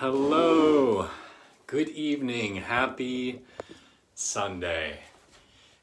Hello, good evening, happy Sunday.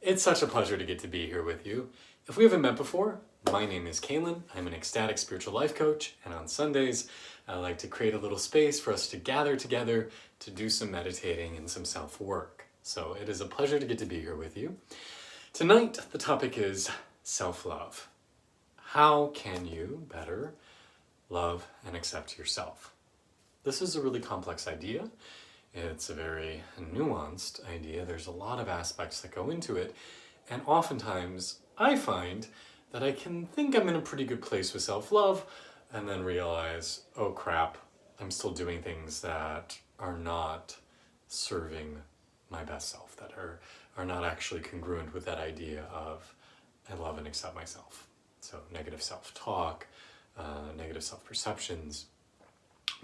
It's such a pleasure to get to be here with you. If we haven't met before, my name is Kaylin. I'm an ecstatic spiritual life coach, and on Sundays, I like to create a little space for us to gather together to do some meditating and some self-work. So it is a pleasure to get to be here with you. Tonight, the topic is self-love. How can you better love and accept yourself? This is a really complex idea. It's a very nuanced idea. There's a lot of aspects that go into it. And oftentimes I find that I can think I'm in a pretty good place with self-love and then realize, oh crap, I'm still doing things that are not serving my best self, that are not actually congruent with that idea of I love and accept myself. So negative self-talk, negative self-perceptions,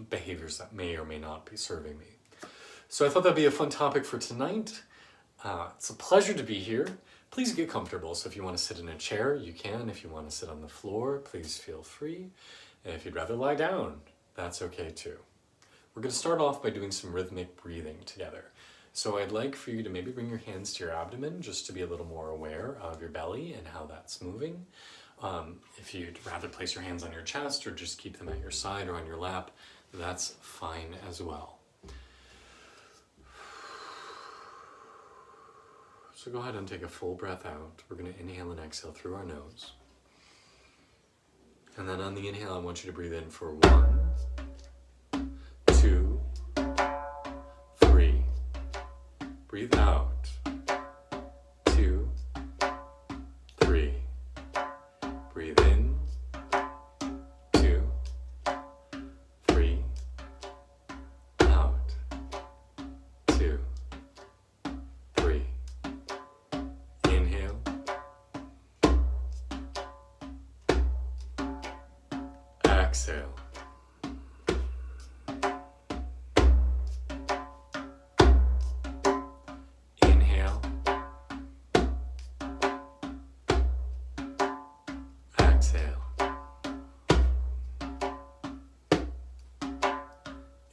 behaviors that may or may not be serving me. So I thought that'd be a fun topic for tonight. It's a pleasure to be here. Please get comfortable. So if you want to sit in a chair, you can. If you want to sit on the floor, please feel free. And if you'd rather lie down, that's okay too. We're going to start off by doing some rhythmic breathing together. So I'd like for you to maybe bring your hands to your abdomen just to be a little more aware of your belly and how that's moving. If you'd rather place your hands on your chest or just keep them at your side or on your lap, that's fine as well. So go ahead and take a full breath out. We're going to inhale and exhale through our nose. And then on the inhale, I want you to breathe in for 1, 2, 3. Breathe out. 2, 3. Breathe in. 2, 3. Out. 2, 3. Inhale. Exhale. Inhale. Exhale.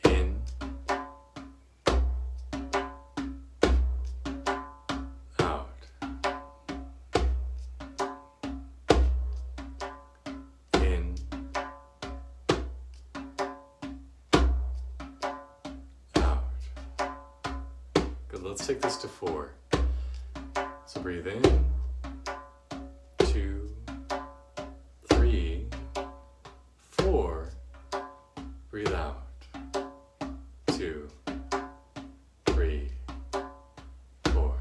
In. Out. In. Out. Good, let's take this to 4. So breathe in, 2, 3, 4. Breathe out, 2, 3, 4.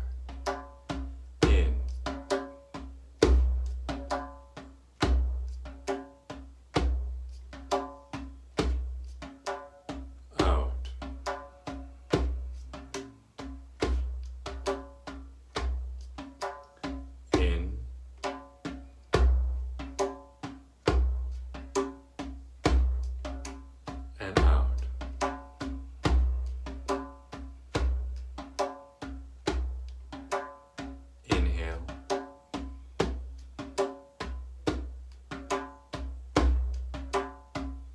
In. Out. In. And out. Inhale.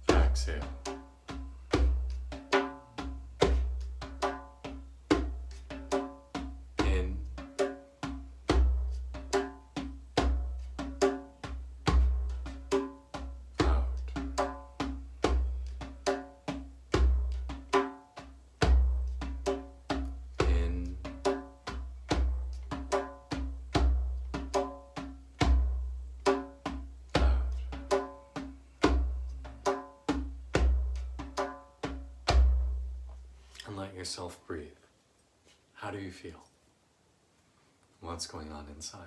Exhale. In. Out. In. Out. And let yourself breathe. How do you feel? What's going on inside?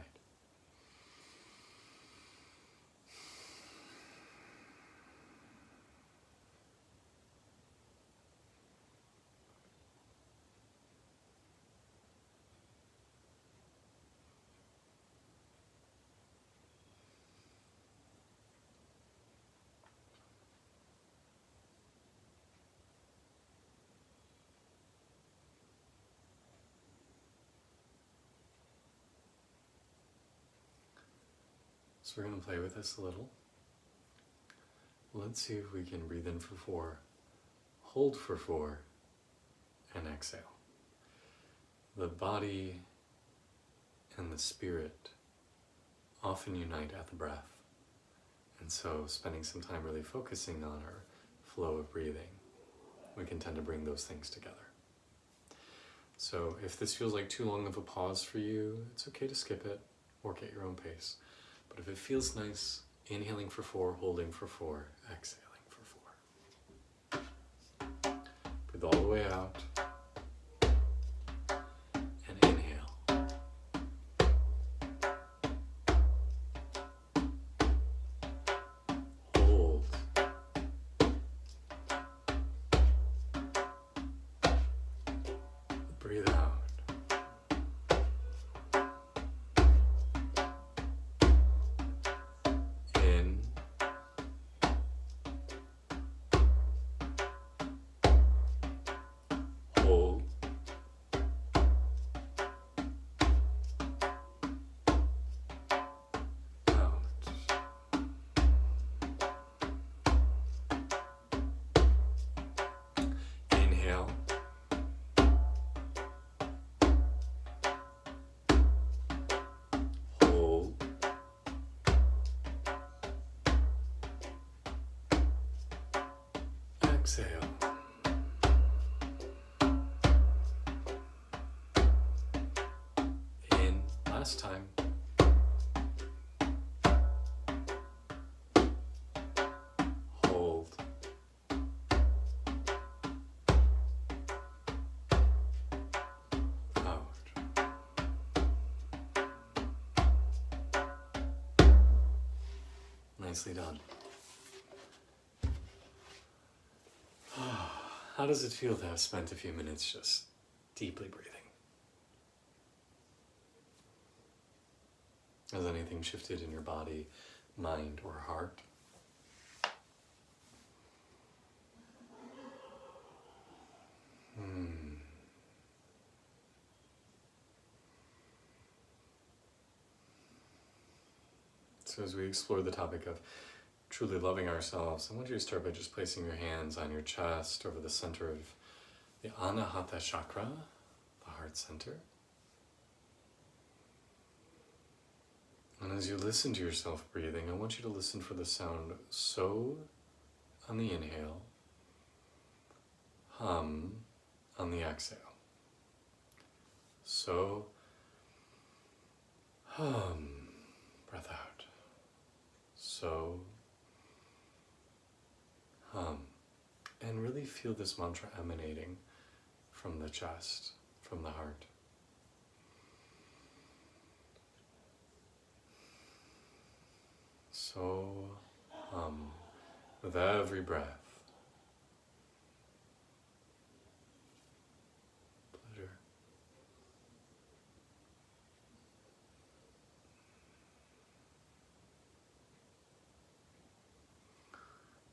So we're going to play with this a little. Let's see if we can breathe in for 4, hold for 4, and exhale. The body and the spirit often unite at the breath. And so spending some time really focusing on our flow of breathing, we can tend to bring those things together. So if this feels like too long of a pause for you, it's okay to skip it, work at your own pace. But if it feels nice, inhaling for 4, holding for 4, exhaling for 4. Breathe all the way out. And inhale. Hold. Breathe out. In. Hold. Out. Inhale. Hold. Exhale. In. Last time. Hold. Out. Nicely done. How does it feel to have spent a few minutes just deeply breathing? Has anything shifted in your body, mind, or heart? So as we explore the topic of truly loving ourselves, I want you to start by just placing your hands on your chest over the center of the Anahata chakra, the heart center. And as you listen to yourself breathing, I want you to listen for the sound so on the inhale, hum on the exhale. So, hum, breath out. So, hum. And really feel this mantra emanating from the chest, from the heart. So, hum, with every breath. Pleasure.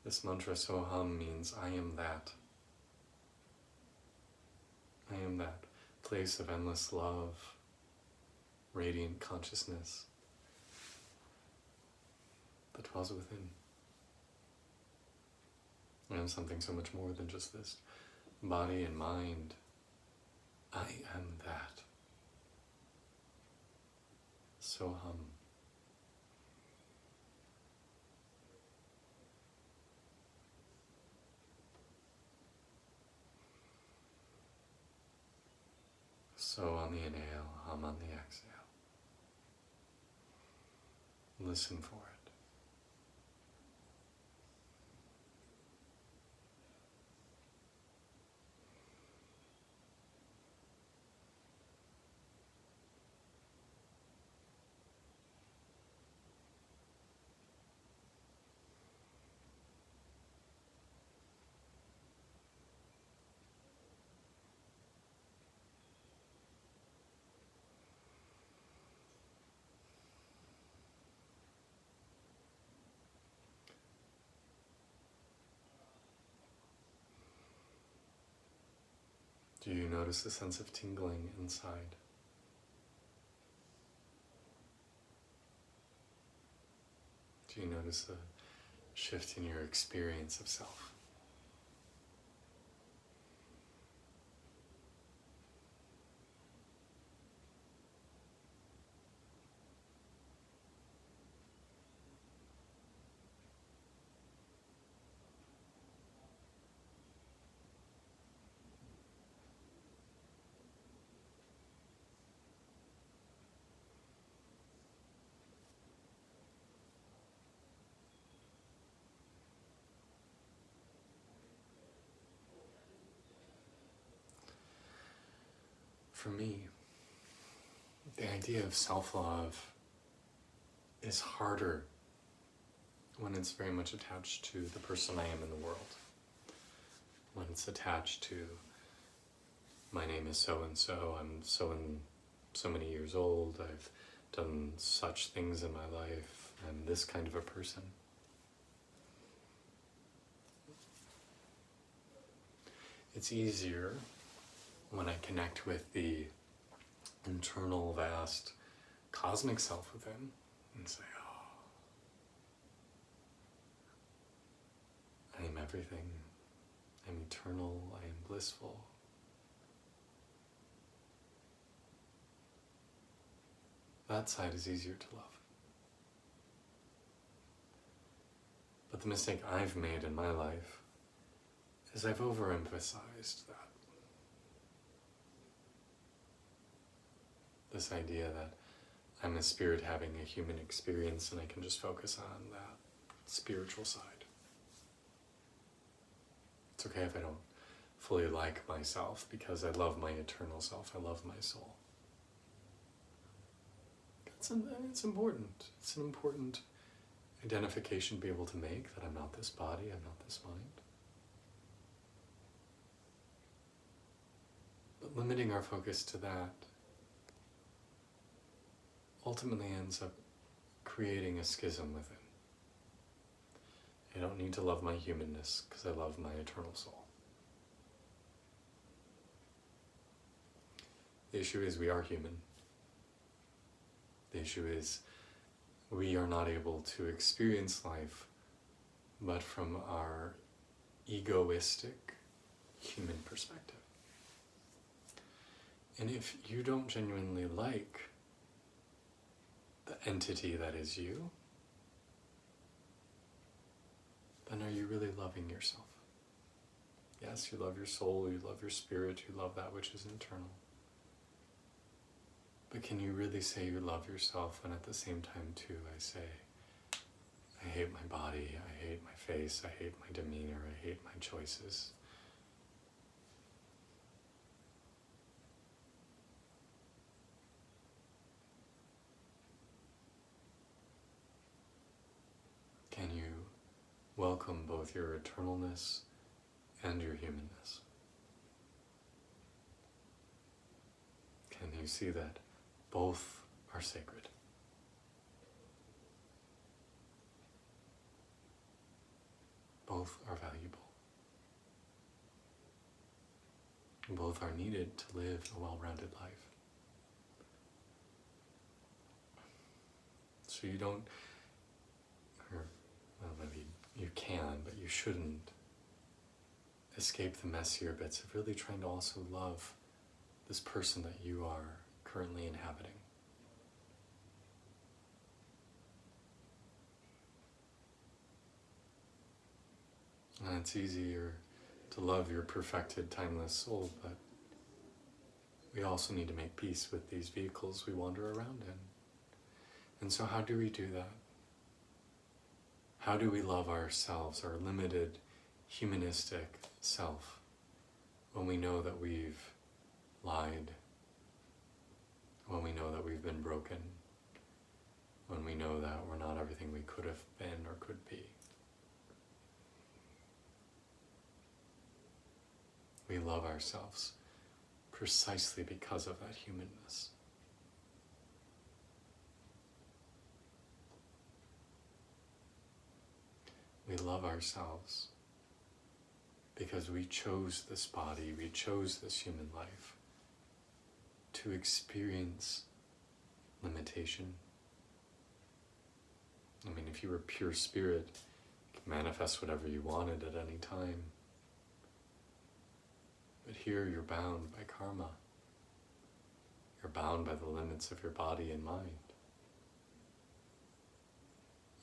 This mantra, so hum, means I am that. I am that place of endless love, radiant consciousness that dwells within. I am something so much more than just this body and mind. I am that. So hum. So on the inhale, hum on the exhale. Listen for it. Do you notice a sense of tingling inside? Do you notice a shift in your experience of self? for me, the idea of self-love is harder when it's very much attached to the person I am in the world. When it's attached to, my name is so-and-so, I'm so many years old, I've done such things in my life, I'm this kind of a person. It's easier when I connect with the internal, vast, cosmic self within and say, oh, I am everything, I'm eternal, I am blissful. That side is easier to love. But the mistake I've made in my life is I've overemphasized that. This idea that I'm a spirit having a human experience and I can just focus on that spiritual side. It's okay if I don't fully like myself because I love my eternal self, I love my soul. It's important. It's an important identification to be able to make, that I'm not this body, I'm not this mind. But limiting our focus to that ultimately ends up creating a schism within. I don't need to love my humanness because I love my eternal soul. The issue is we are human. The issue is we are not able to experience life but from our egoistic human perspective. And if you don't genuinely like the entity that is you, then are you really loving yourself? Yes, you love your soul, you love your spirit, you love that which is eternal. But can you really say you love yourself when at the same time too I say, I hate my body, I hate my face, I hate my demeanor, I hate my choices. Can you welcome both your eternalness and your humanness? Can you see that both are sacred? Both are valuable. Both are needed to live a well-rounded life. So you don't, or well, maybe you can, but you shouldn't escape the messier bits of really trying to also love this person that you are currently inhabiting. And it's easier to love your perfected, timeless soul, but we also need to make peace with these vehicles we wander around in. And so how do we do that? How do we love ourselves, our limited, humanistic self, when we know that we've lied, when we know that we've been broken, when we know that we're not everything we could have been or could be? We love ourselves precisely because of that humanness. We love ourselves because we chose this body, we chose this human life to experience limitation. I mean, if you were pure spirit, you could manifest whatever you wanted at any time. But here you're bound by karma. You're bound by the limits of your body and mind.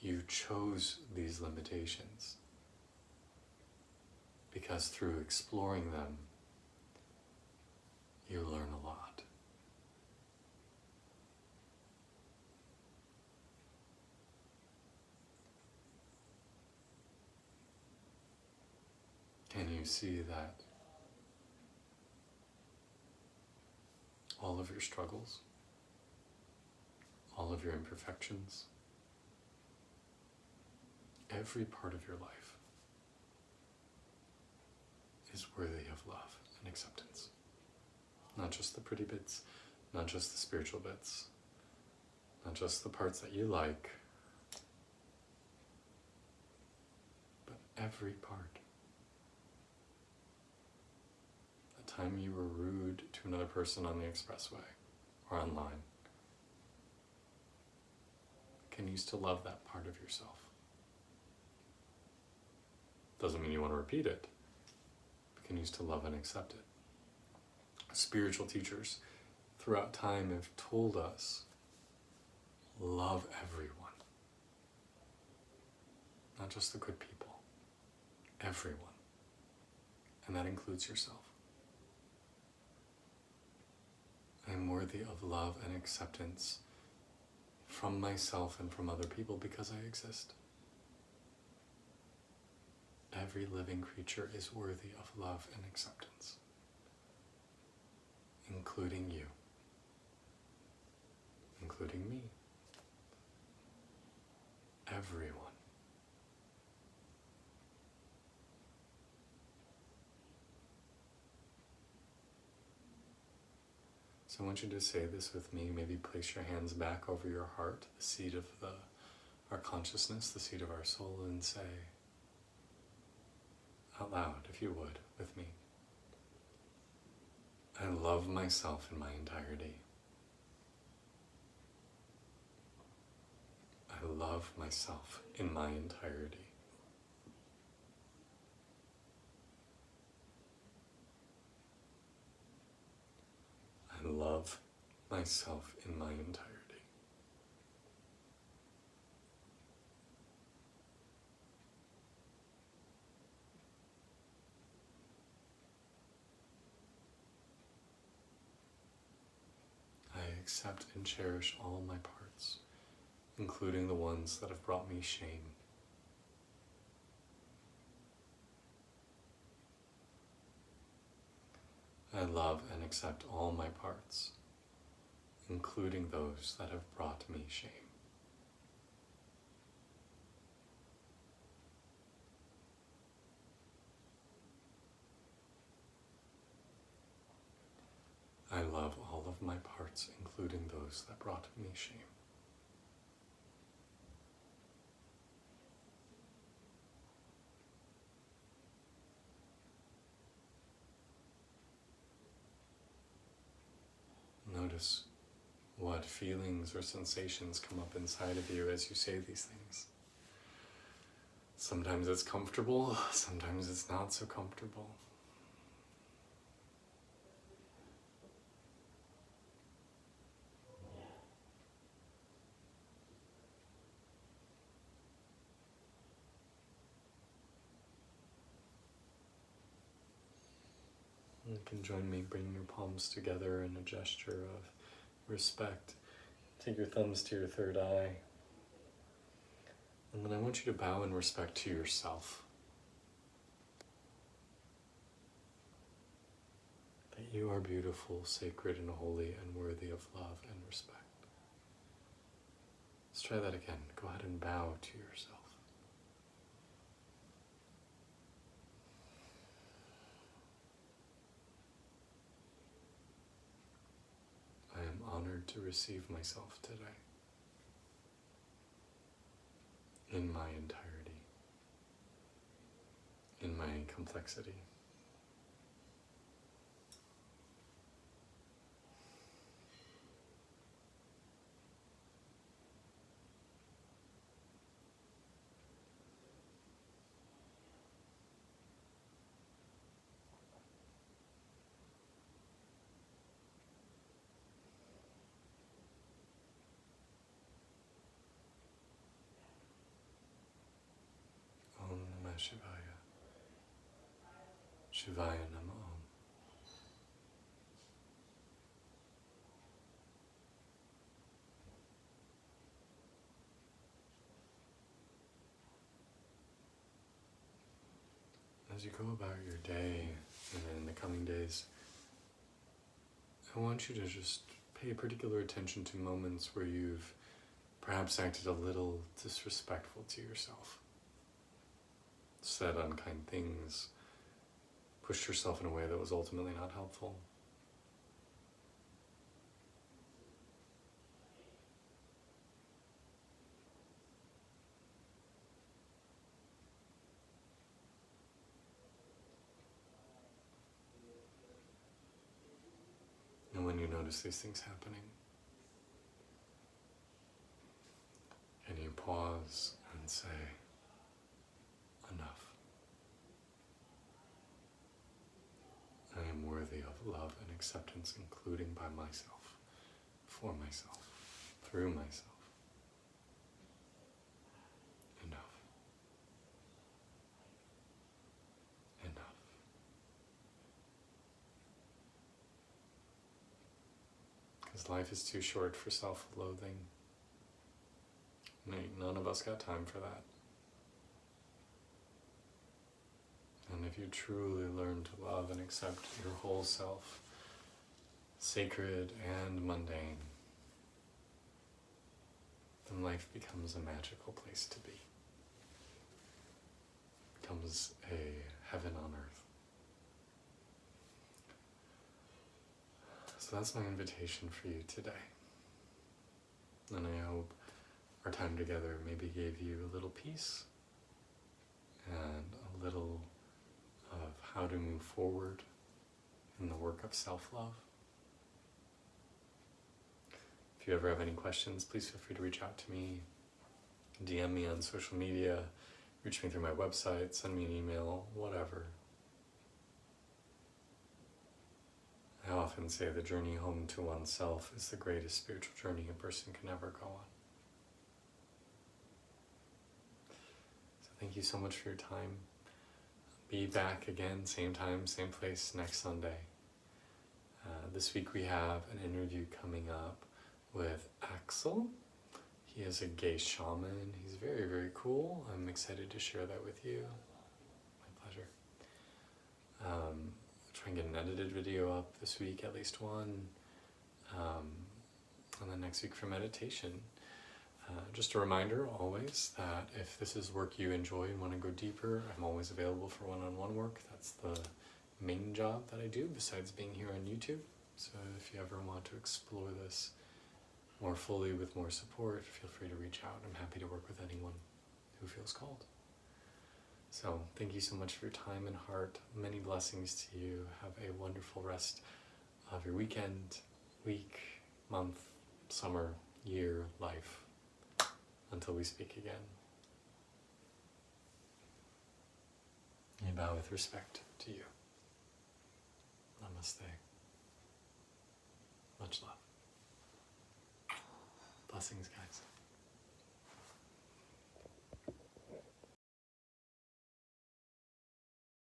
You chose these limitations because through exploring them, you learn a lot. Can you see that all of your struggles, all of your imperfections, every part of your life is worthy of love and acceptance. Not just the pretty bits, not just the spiritual bits, not just the parts that you like, but every part. The time you were rude to another person on the expressway or online, can you still love that part of yourself? Doesn't mean you want to repeat it, but can you still love and accept it? Spiritual teachers throughout time have told us, love everyone. Not just the good people, everyone. And that includes yourself. I am worthy of love and acceptance from myself and from other people because I exist. Every living creature is worthy of love and acceptance, including you, including me, everyone. So I want you to say this with me. Maybe place your hands back over your heart, the seat of our consciousness, the seat of our soul, and say out loud, if you would, with me, I love myself in my entirety. I love myself in my entirety. I love myself in my entirety. I accept and cherish all my parts, including the ones that have brought me shame. I love and accept all my parts, including those that have brought me shame. I love all of my parts, including those that brought me shame. Notice what feelings or sensations come up inside of you as you say these things. Sometimes it's comfortable, sometimes it's not so comfortable. You can join me bringing your palms together in a gesture of respect. Take your thumbs to your third eye. And then I want you to bow in respect to yourself. That you are beautiful, sacred, and holy, and worthy of love and respect. Let's try that again. Go ahead and bow to yourself. I am honored to receive myself today, in my entirety, in my complexity. Om Namah Shivaya. Shivaya Nama Om. As you go about your day and in the coming days, I want you to just pay particular attention to moments where you've perhaps acted a little disrespectful to yourself, said unkind things, pushed yourself in a way that was ultimately not helpful. And when you notice these things happening, and you pause and say, enough. I am worthy of love and acceptance, including by myself, for myself, through myself. Enough. Enough. Because life is too short for self-loathing. None of us got time for that. And if you truly learn to love and accept your whole self, sacred and mundane, then life becomes a magical place to be. It becomes a heaven on earth. So that's my invitation for you today. And I hope our time together maybe gave you a little peace and a little of how to move forward in the work of self-love. If you ever have any questions, please feel free to reach out to me, DM me on social media, reach me through my website, send me an email, whatever. I often say the journey home to oneself is the greatest spiritual journey a person can ever go on. So thank you so much for your time. Be back again, same time, same place, next Sunday. This week we have an interview coming up with Axel. He is a gay shaman. He's very, very cool. I'm excited to share that with you. My pleasure. Try and get an edited video up this week, at least one. And then next week for meditation. Just a reminder always that if this is work you enjoy and want to go deeper, I'm always available for one-on-one work. That's the main job that I do besides being here on YouTube. So if you ever want to explore this more fully with more support, feel free to reach out. I'm happy to work with anyone who feels called. So thank you so much for your time and heart. Many blessings to you. Have a wonderful rest of your weekend, week, month, summer, year, life. Until we speak again. I bow with respect to you. Namaste. Much love. Blessings, guys.